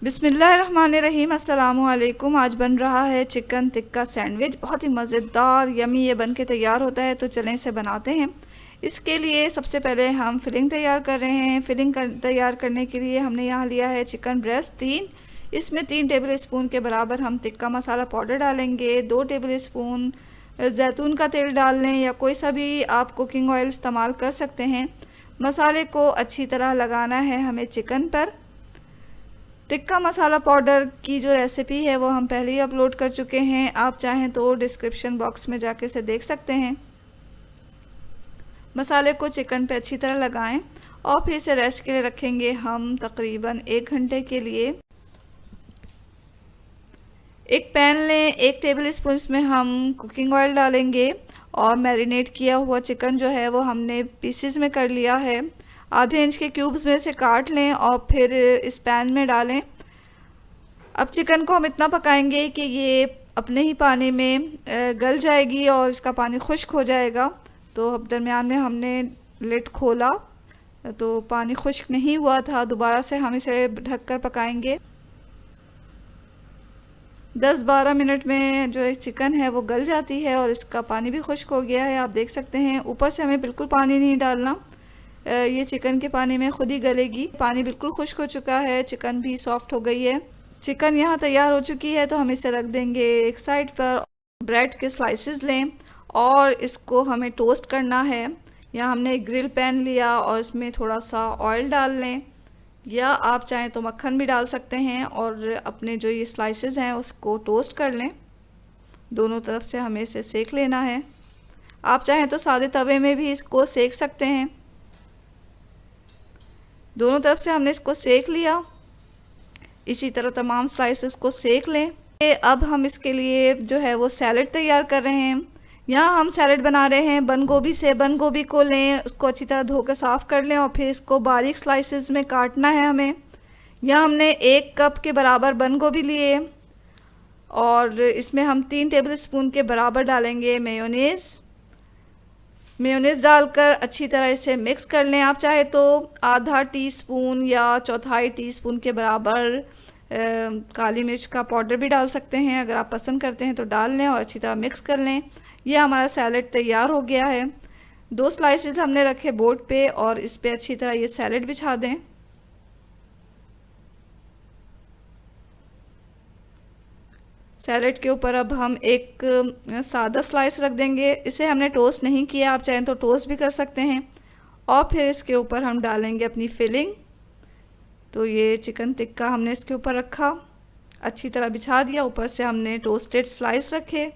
बिस्मिल्लाहिर्रहमानिर्रहीम। अस्सलामुअलैकुम। आज बन रहा है चिकन टिक्का सैंडविच। बहुत ही मज़ेदार यमी ये बन के तैयार होता है, तो चलें इसे बनाते हैं। इसके लिए सबसे पहले हम फिलिंग तैयार कर रहे हैं। तैयार करने के लिए हमने यहाँ लिया है चिकन ब्रेस्ट 3। इसमें 3 टेबल स्पून के बराबर हम टिक्का मसाला पाउडर डालेंगे। 2 टेबल स्पून जैतून का तेल डाल लें या कोई सा भी आप कुकिंग ऑयल इस्तेमाल कर सकते हैं। मसाले को अच्छी तरह लगाना है हमें चिकन पर। टिक्का मसाला पाउडर की जो रेसिपी है वो हम पहले ही अपलोड कर चुके हैं, आप चाहें तो डिस्क्रिप्शन बॉक्स में जाके से देख सकते हैं। मसाले को चिकन पे अच्छी तरह लगाएं और फिर इसे रेस्ट के लिए रखेंगे हम तकरीबन 1 घंटे के लिए। एक पैन लें, 1 टेबल स्पून इसमें हम कुकिंग ऑयल डालेंगे और मैरिनेट किया हुआ चिकन जो है वो हमने पीसेस में कर लिया है। आधे इंच के क्यूब्स में से काट लें और फिर इस पैन में डालें। अब चिकन को हम इतना पकाएंगे कि ये अपने ही पानी में गल जाएगी और इसका पानी खुश्क हो जाएगा। तो अब दरमियान में हमने लिड खोला तो पानी खुश्क नहीं हुआ था। दोबारा से हम इसे ढककर पकाएंगे। 10-12 मिनट में जो चिकन है वो गल जाती है और इसका पानी भी खुश्क हो गया है, आप देख सकते हैं। ऊपर से हमें बिल्कुल पानी नहीं डालना, ये चिकन के पानी में खुद ही गलेगी। पानी बिल्कुल खुश्क हो चुका है, चिकन भी सॉफ्ट हो गई है। चिकन यहाँ तैयार हो चुकी है तो हम इसे रख देंगे एक साइड पर। ब्रेड के स्लाइसेस लें और इसको हमें टोस्ट करना है। यहाँ हमने एक ग्रिल पैन लिया और इसमें थोड़ा सा ऑयल डाल लें या आप चाहें तो मक्खन भी डाल सकते हैं और अपने जो ये स्लाइसेस हैं उसको टोस्ट कर लें। दोनों तरफ से हमें इसे सेक लेना है। आप चाहें तो सादे तवे में भी इसको सेक सकते हैं। दोनों तरफ से हमने इसको सेक लिया। इसी तरह तमाम स्लाइसेस को सेक लें। अब हम इसके लिए जो है वो सैलेड तैयार कर रहे हैं। यहाँ हम सैलेड बना रहे हैं बंद गोभी से। बंद गोभी को लें, उसको अच्छी तरह धोकर साफ़ कर लें और फिर इसको बारीक स्लाइसेस में काटना है हमें। यहाँ हमने 1 कप के बराबर बंद गोभी लिए और इसमें हम 3 टेबल स्पून के बराबर डालेंगे मेयोनेज़ डालकर अच्छी तरह इसे मिक्स कर लें। आप चाहे तो आधा टीस्पून या चौथाई टीस्पून के बराबर काली मिर्च का पाउडर भी डाल सकते हैं। अगर आप पसंद करते हैं तो डाल लें और अच्छी तरह मिक्स कर लें। यह हमारा सैलेड तैयार हो गया है। 2 स्लाइसेस हमने रखे बोर्ड पे और इस पे अच्छी तरह ये सैलेड बिछा दें। सैलेड के ऊपर अब हम एक सादा स्लाइस रख देंगे। इसे हमने टोस्ट नहीं किया, आप चाहें तो टोस्ट भी कर सकते हैं। और फिर इसके ऊपर हम डालेंगे अपनी फिलिंग। तो ये चिकन टिक्का हमने इसके ऊपर रखा, अच्छी तरह बिछा दिया। ऊपर से हमने टोस्टेड स्लाइस रखे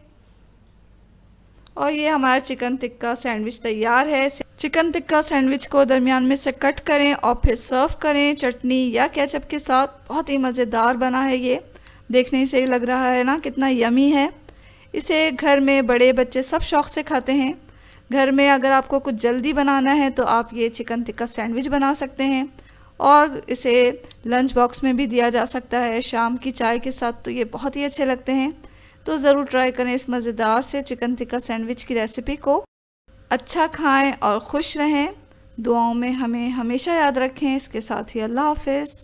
और ये हमारा चिकन टिक्का सैंडविच तैयार है। चिकन टिक्का सैंडविच को दरमियान में से कट करें और फिर सर्व करें चटनी या केचप के साथ। बहुत ही मज़ेदार बना है ये, देखने से ही लग रहा है ना कितना यमी है। इसे घर में बड़े बच्चे सब शौक़ से खाते हैं। घर में अगर आपको कुछ जल्दी बनाना है तो आप ये चिकन टिक्का सैंडविच बना सकते हैं और इसे लंच बॉक्स में भी दिया जा सकता है शाम की चाय के साथ। तो ये बहुत ही अच्छे लगते हैं। तो ज़रूर ट्राई करें इस मज़ेदार से चिकन टिक्का सैंडविच की रेसिपी को। अच्छा खाएं और खुश रहें। दुआओं में हमें हमेशा याद रखें। इसके साथ ही अल्लाह हाफ़िज़।